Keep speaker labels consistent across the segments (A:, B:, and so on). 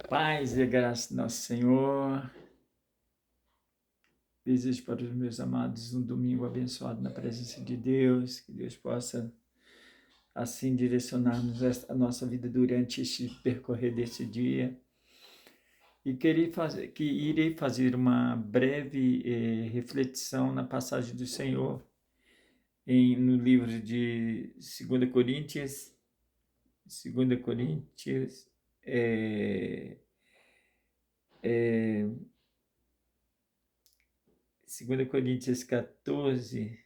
A: Paz e graça do nosso Senhor. Desejo para os meus amados um domingo abençoado na presença de Deus, que Deus possa assim direcionar-nos a nossa vida durante este percorrer desse dia. E irei fazer uma breve reflexão na passagem do Senhor no livro de 2 Coríntios, 2 Coríntios, é, 2 Coríntios 14,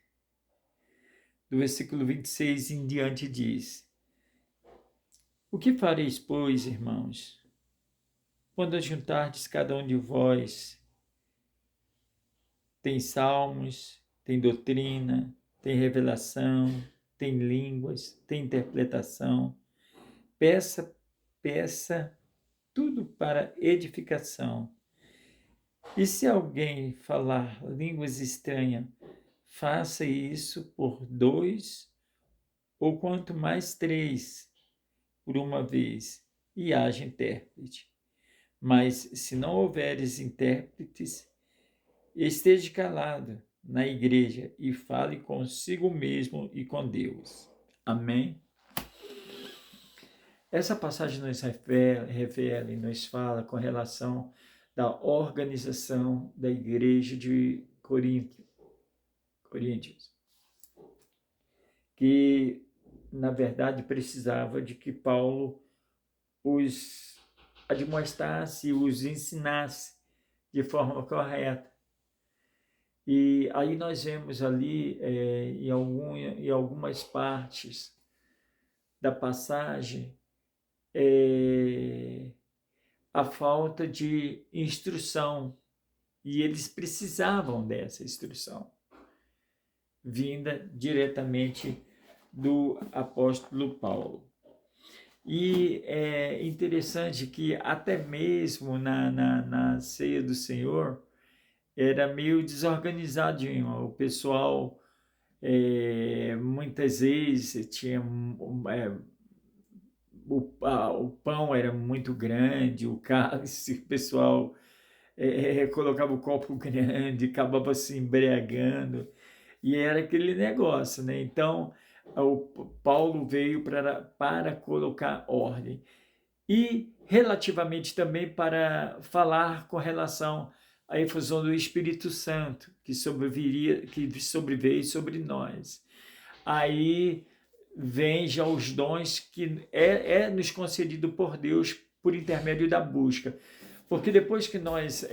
A: do versículo 26 em diante diz: O que fareis, pois, irmãos, quando ajuntardes cada um de vós? Tem salmos, tem doutrina, tem revelação, tem línguas, tem interpretação. Peça tudo para edificação. E se alguém falar línguas estranhas, faça isso por 2, ou quanto mais 3, por uma vez, e haja intérprete. Mas se não houveres intérpretes, esteja calado na igreja e fale consigo mesmo e com Deus. Amém? Essa passagem nos revela e nos fala com relação da organização da igreja de Coríntios, que na verdade precisava de que Paulo os admoestasse, os ensinasse de forma correta. E aí nós vemos ali em algumas partes da passagem a falta de instrução, e eles precisavam dessa instrução vinda diretamente do apóstolo Paulo. E é interessante que até mesmo na ceia do Senhor era meio desorganizadinho. O pessoal muitas vezes tinha o pão era muito grande, o cálice, o pessoal colocava o copo grande, acabava se embriagando, e era aquele negócio, né? Então, o Paulo veio para colocar ordem. E relativamente também para falar com relação à efusão do Espírito Santo, que sobreveio sobre nós. Aí vem já os dons que nos concedido por Deus por intermédio da busca. Porque depois que nós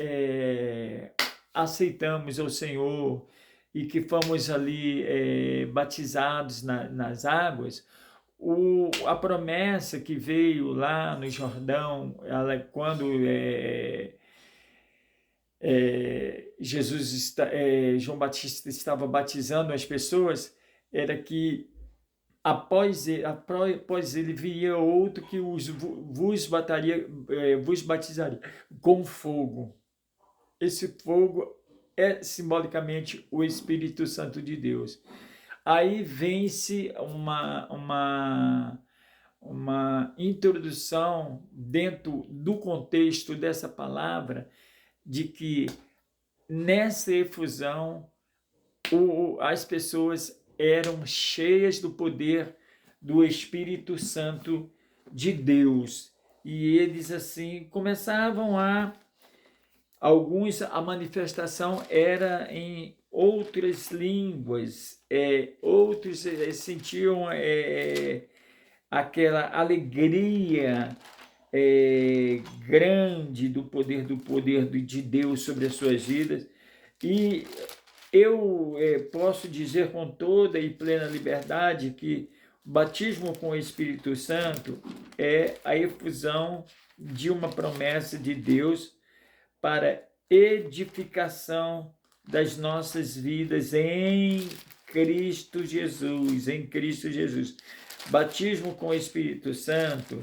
A: aceitamos o Senhor e que fomos ali batizados nas águas, a promessa que veio lá no Jordão, quando João Batista estava batizando as pessoas, era que após ele viria outro que vos batizaria com fogo. Esse fogo é simbolicamente o Espírito Santo de Deus. Aí vem-se uma introdução dentro do contexto dessa palavra, de que nessa efusão as pessoas eram cheias do poder do Espírito Santo de Deus. E eles assim começavam a manifestação era em outras línguas, outros sentiam aquela alegria grande do poder de Deus sobre as suas vidas. E eu posso dizer com toda e plena liberdade que o batismo com o Espírito Santo é a efusão de uma promessa de Deus para edificação das nossas vidas em Cristo Jesus, Batismo com o Espírito Santo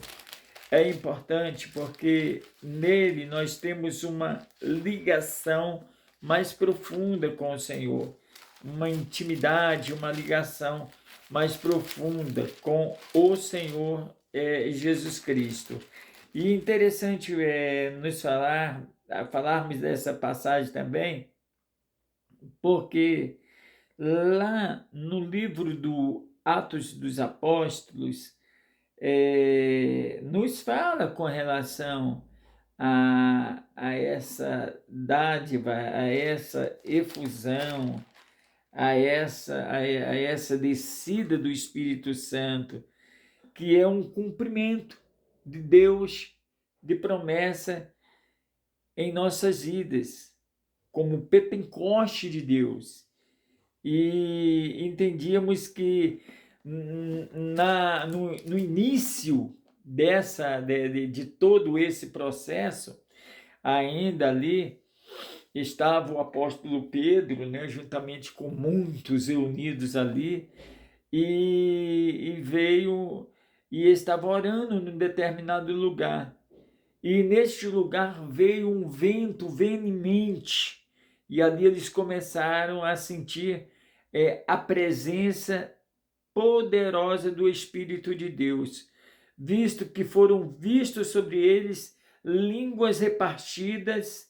A: é importante porque nele nós temos uma ligação mais profunda com o Senhor, uma intimidade, uma ligação mais profunda com o Senhor Jesus Cristo. E interessante falarmos dessa passagem também, porque lá no livro do Atos dos Apóstolos, nos fala com relação a essa dádiva, a essa efusão, a essa descida do Espírito Santo, que é um cumprimento de Deus, de promessa em nossas vidas, como Pentecoste de Deus. E entendíamos que no início de todo esse processo, ainda ali estava o apóstolo Pedro, né, juntamente com muitos reunidos ali, e veio e estava orando num determinado lugar. E neste lugar veio um vento veemente, e ali eles começaram a sentir a presença poderosa do Espírito de Deus, visto que foram vistos sobre eles línguas repartidas,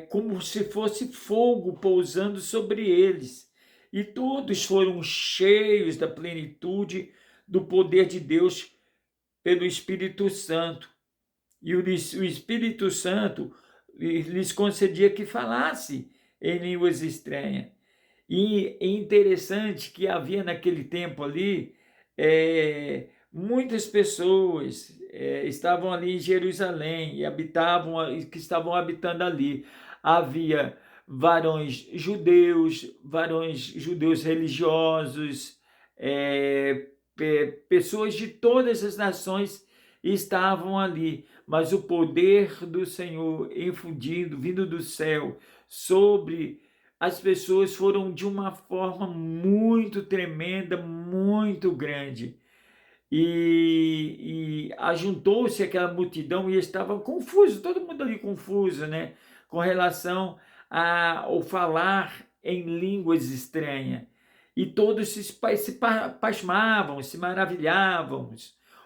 A: como se fosse fogo pousando sobre eles. E todos foram cheios da plenitude do poder de Deus pelo Espírito Santo. E o Espírito Santo lhes concedia que falasse em línguas estranhas. E é interessante que havia naquele tempo ali, muitas pessoas estavam ali em Jerusalém e que estavam habitando ali. Havia varões judeus religiosos, pessoas de todas as nações estavam ali, mas o poder do Senhor infundido, vindo do céu, sobre as pessoas foram de uma forma muito tremenda, muito grande. E ajuntou-se aquela multidão e estava confuso, todo mundo ali confuso, né? Com relação ao falar em línguas estranhas. E todos se pasmavam, se maravilhavam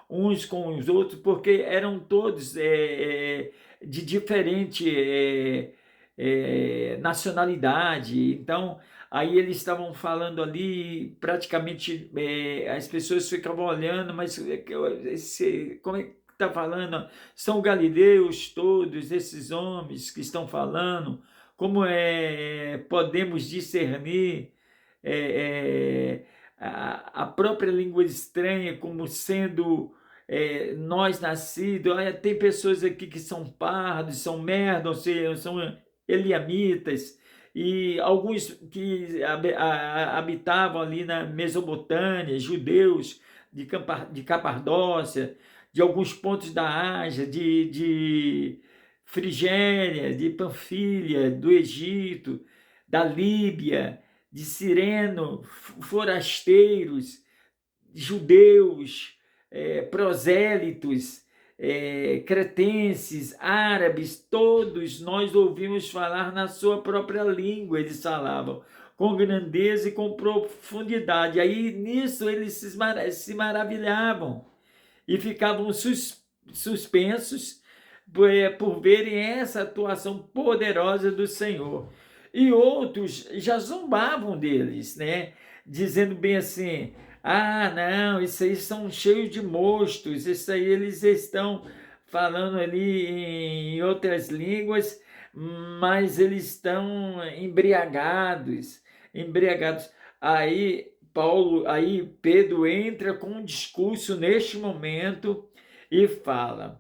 A: uns com os outros, porque eram todos de diferente nacionalidade. Então, aí eles estavam falando ali, praticamente as pessoas ficavam olhando, mas como é que está falando? São galileus todos, esses homens que estão falando, como podemos discernir a própria língua estranha como sendo nós nascidos? Olha, tem pessoas aqui que são pardos, são merdas, são eliamitas, e alguns que habitavam ali na Mesopotâmia, judeus de Capardócia, de alguns pontos da Ásia, de Frigéria, de Panfilha, do Egito, da Líbia, de Cireno, forasteiros, judeus, prosélitos, cretenses, árabes, todos nós ouvimos falar na sua própria língua, eles falavam, com grandeza e com profundidade. Aí nisso eles se maravilhavam e ficavam suspensos por verem essa atuação poderosa do Senhor. E outros já zombavam deles, né? Dizendo bem assim: ah, não, isso aí são cheios de mostos, isso aí eles estão falando ali em outras línguas, mas eles estão embriagados. Aí Pedro entra com um discurso neste momento e fala.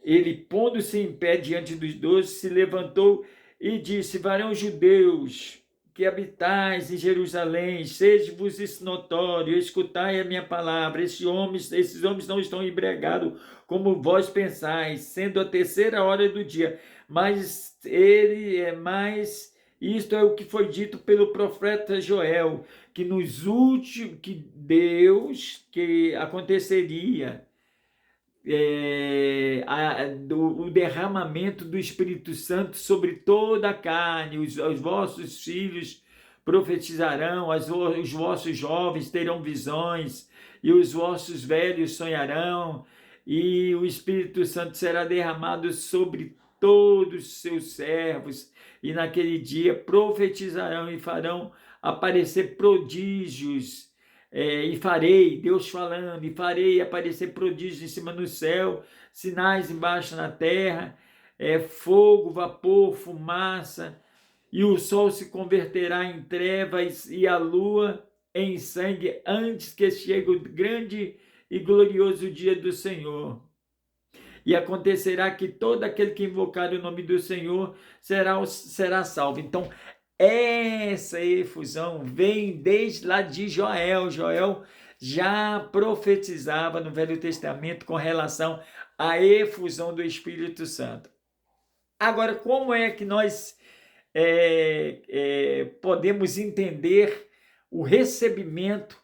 A: Ele, pondo-se em pé diante dos 12, se levantou e disse: varões judeus, que habitais em Jerusalém, seja-vos isso notório, escutai a minha palavra. Esses homens não estão embriagados, como vós pensais, sendo a terceira hora do dia. Mas isto é o que foi dito pelo profeta Joel, que que aconteceria o derramamento do Espírito Santo sobre toda a carne. Os vossos filhos profetizarão, os vossos jovens terão visões, e os vossos velhos sonharão. e o Espírito Santo será derramado sobre todos os seus servos, e naquele dia profetizarão e farão aparecer prodígios, e farei, Deus falando, e farei aparecer prodígios em cima no céu, sinais embaixo na terra, fogo, vapor, fumaça, e o sol se converterá em trevas e a lua em sangue antes que chegue o grande e glorioso dia do Senhor. E acontecerá que todo aquele que invocar o nome do Senhor será salvo. Então, essa efusão vem desde lá de Joel. Joel já profetizava no Velho Testamento com relação à efusão do Espírito Santo. Agora, como é que nós podemos entender o recebimento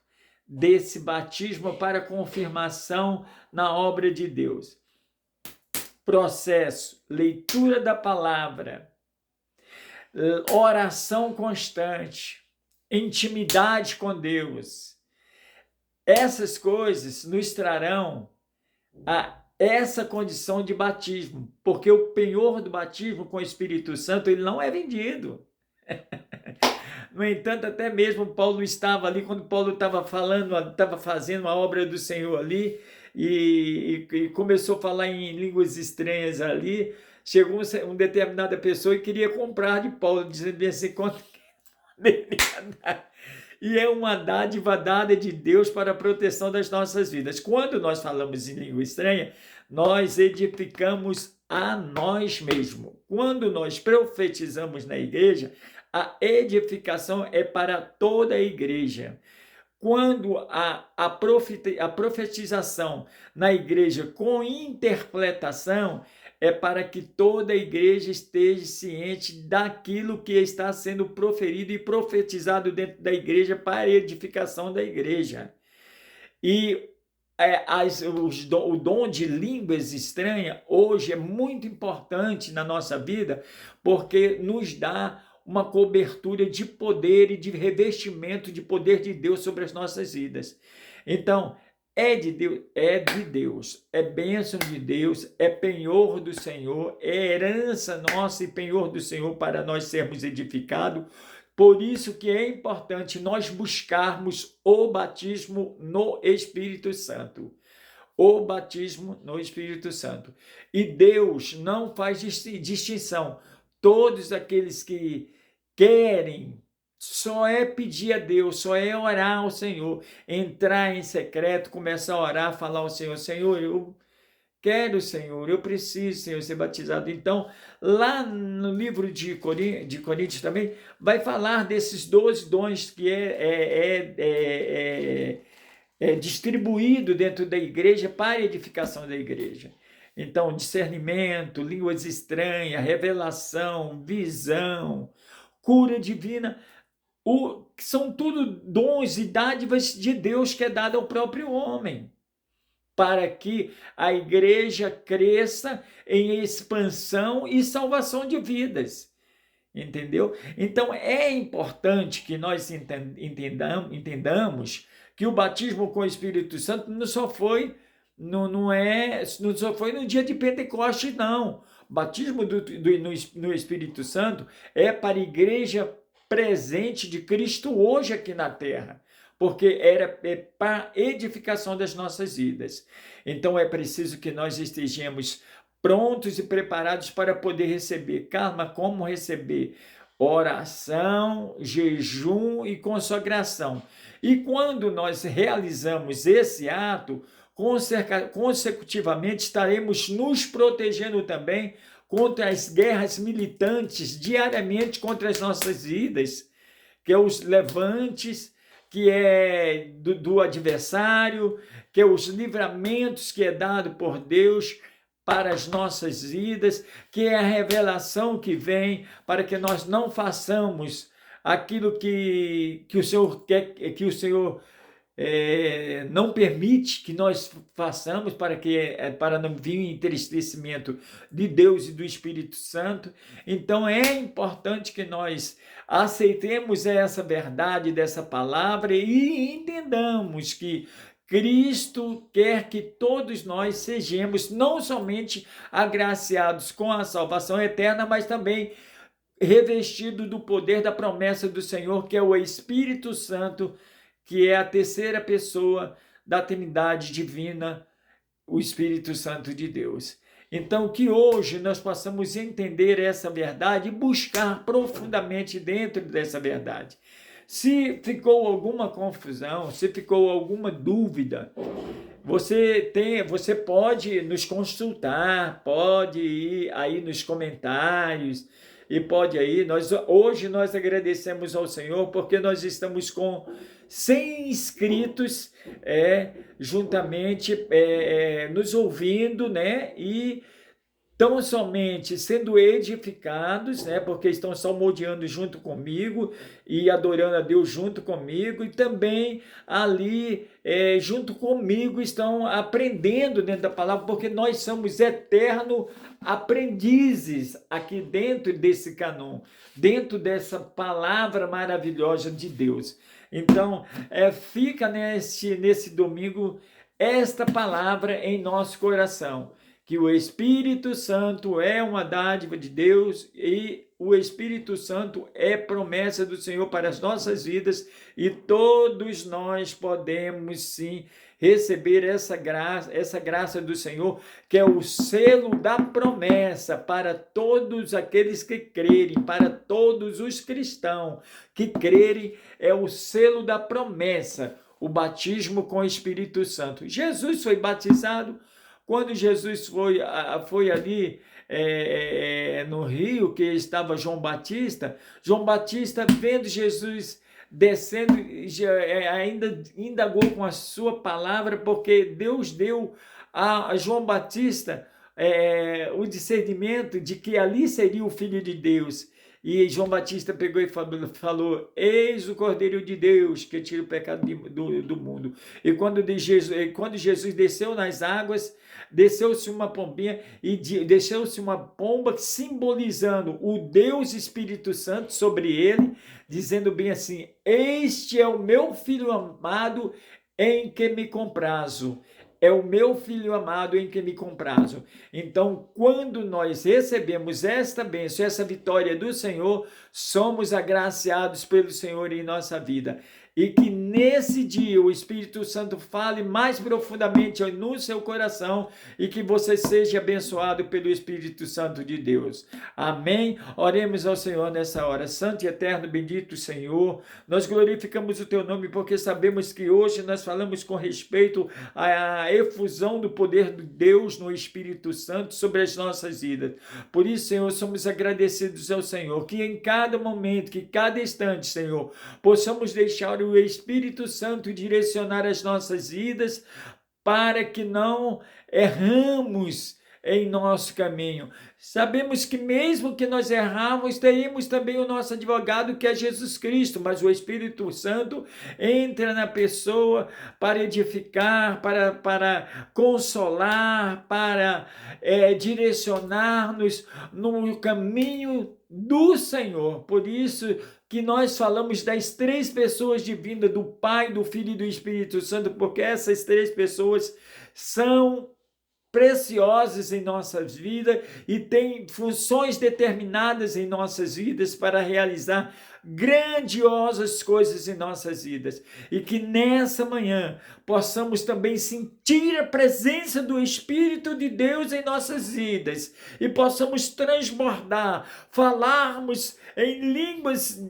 A: desse batismo para confirmação na obra de Deus? Processo: leitura da palavra, oração constante, intimidade com Deus. Essas coisas nos trarão a essa condição de batismo, porque o penhor do batismo com o Espírito Santo ele não é vendido. No entanto, até mesmo Paulo estava ali, quando Paulo estava fazendo a obra do Senhor ali, e começou a falar em línguas estranhas ali, chegou uma determinada pessoa e queria comprar de Paulo, dizendo assim, quanto deveria dar. E é uma dádiva dada de Deus para a proteção das nossas vidas. Quando nós falamos em língua estranha, nós edificamos a nós mesmos. Quando nós profetizamos na igreja, a edificação é para toda a igreja. Quando a profetização na igreja com interpretação é para que toda a igreja esteja ciente daquilo que está sendo proferido e profetizado dentro da igreja para a edificação da igreja. E o dom de línguas estranhas hoje é muito importante na nossa vida, porque nos dá uma cobertura de poder e de revestimento de poder de Deus sobre as nossas vidas. Então, é de Deus, é bênção de Deus, é penhor do Senhor, é herança nossa e penhor do Senhor para nós sermos edificados. Por isso que é importante nós buscarmos o batismo no Espírito Santo. O batismo no Espírito Santo. E Deus não faz distinção. Todos aqueles que querem, só é pedir a Deus, só é orar ao Senhor, entrar em secreto, começar a orar, falar ao Senhor, Senhor, eu quero, Senhor, eu preciso, Senhor, ser batizado. Então, lá no livro de Coríntios também, vai falar desses 12 dons que é distribuído dentro da igreja para a edificação da igreja. Então, discernimento, línguas estranhas, revelação, visão, cura divina, são tudo dons e dádivas de Deus que é dado ao próprio homem, para que a igreja cresça em expansão e salvação de vidas. Entendeu? Então, é importante que nós entendamos que o batismo com o Espírito Santo não só foi no dia de Pentecostes, não. O batismo no Espírito Santo é para a igreja presente de Cristo hoje aqui na terra, porque é para a edificação das nossas vidas. Então, é preciso que nós estejamos prontos e preparados para poder receber. Calma, como receber? Oração, jejum e consagração. E quando nós realizamos esse ato, consecutivamente estaremos nos protegendo também contra as guerras militantes diariamente contra as nossas vidas, que é os levantes, que é do adversário, que é os livramentos que é dado por Deus para as nossas vidas, que é a revelação que vem para que nós não façamos aquilo que o Senhor quer, que o Senhor não permite que nós façamos, para não vir o entristecimento de Deus e do Espírito Santo. Então é importante que nós aceitemos essa verdade dessa palavra e entendamos que Cristo quer que todos nós sejamos não somente agraciados com a salvação eterna, mas também revestido do poder da promessa do Senhor, que é o Espírito Santo, que é a terceira pessoa da Trindade divina, o Espírito Santo de Deus. Então, que hoje nós possamos entender essa verdade e buscar profundamente dentro dessa verdade. Se ficou alguma confusão, se ficou alguma dúvida, você pode nos consultar, pode ir aí nos comentários e pode aí. Hoje nós agradecemos ao Senhor porque nós estamos com 100 inscritos juntamente nos ouvindo, né? E tão somente sendo edificados, né, porque estão salmodiando junto comigo e adorando a Deus junto comigo, e também ali junto comigo estão aprendendo dentro da palavra, porque nós somos eternos aprendizes aqui dentro desse canon, dentro dessa palavra maravilhosa de Deus. Então, fica nesse domingo esta palavra em nosso coração, que o Espírito Santo é uma dádiva de Deus e o Espírito Santo é promessa do Senhor para as nossas vidas, e todos nós podemos sim receber essa graça do Senhor, que é o selo da promessa para todos aqueles que crerem, para todos os cristãos que crerem, é o selo da promessa, o batismo com o Espírito Santo. Jesus foi batizado. Quando Jesus foi ali no rio, que estava João Batista vendo Jesus descendo, ainda indagou com a sua palavra, porque Deus deu a João Batista o discernimento de que ali seria o Filho de Deus. E João Batista pegou e falou: eis o Cordeiro de Deus que tira o pecado do mundo. E quando Jesus desceu nas águas, desceu-se uma pombinha e desceu-se uma pomba simbolizando o Deus Espírito Santo sobre ele, dizendo bem assim: este é o meu Filho amado em que me comprazo. É o meu Filho amado em que me comprazo. Então, quando nós recebemos esta bênção, essa vitória do Senhor, somos agraciados pelo Senhor em nossa vida. E que nesse dia o Espírito Santo fale mais profundamente no seu coração e que você seja abençoado pelo Espírito Santo de Deus. Amém? Oremos ao Senhor nessa hora. Santo e eterno, bendito Senhor, nós glorificamos o teu nome porque sabemos que hoje nós falamos com respeito à efusão do poder de Deus no Espírito Santo sobre as nossas vidas. Por isso, Senhor, somos agradecidos ao Senhor, que em cada momento, que cada instante, Senhor, possamos deixar o Espírito Santo direcionar as nossas vidas para que não erramos em nosso caminho. Sabemos que mesmo que nós erramos, teremos também o nosso advogado, que é Jesus Cristo, mas o Espírito Santo entra na pessoa para edificar, para consolar, para direcionar-nos no caminho do Senhor. Por isso que nós falamos das 3 pessoas divinas, do Pai, do Filho e do Espírito Santo, porque essas 3 pessoas são preciosas em nossas vidas e têm funções determinadas em nossas vidas para realizar grandiosas coisas em nossas vidas. E que nessa manhã possamos também sentir a presença do Espírito de Deus em nossas vidas e possamos transbordar, falarmos em línguas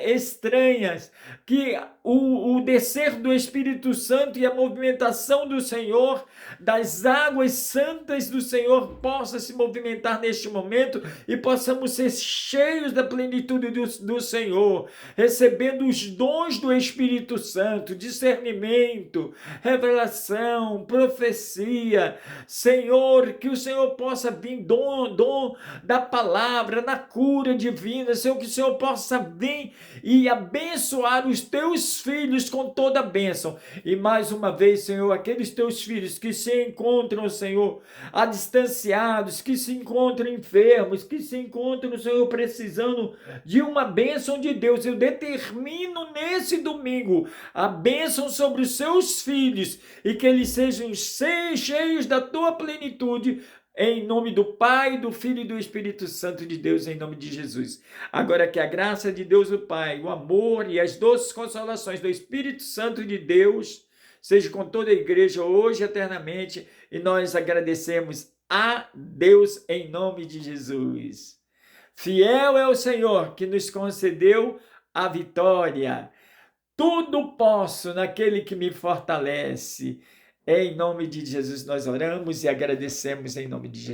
A: estranhas, que o descer do Espírito Santo e a movimentação do Senhor, das águas santas do Senhor, possa se movimentar neste momento e possamos ser cheios da plenitude do Senhor, recebendo os dons do Espírito Santo, discernimento, revelação, profecia. Senhor, que o Senhor possa vir dom da palavra, na cura divina, Senhor, que o Senhor possa vir e abençoar os teus filhos com toda a bênção. E mais uma vez, Senhor, aqueles teus filhos que se encontram encontram, Senhor, distanciados, que se encontram enfermos, que se encontram, Senhor, precisando de uma bênção de Deus. Eu determino nesse domingo a bênção sobre os seus filhos e que eles sejam cheios da tua plenitude, em nome do Pai, do Filho e do Espírito Santo de Deus, em nome de Jesus. Agora que a graça de Deus o Pai, o amor e as doces consolações do Espírito Santo de Deus seja com toda a igreja hoje e eternamente, e nós agradecemos a Deus em nome de Jesus. Fiel é o Senhor que nos concedeu a vitória. Tudo posso naquele que me fortalece. Em nome de Jesus nós oramos e agradecemos em nome de Jesus.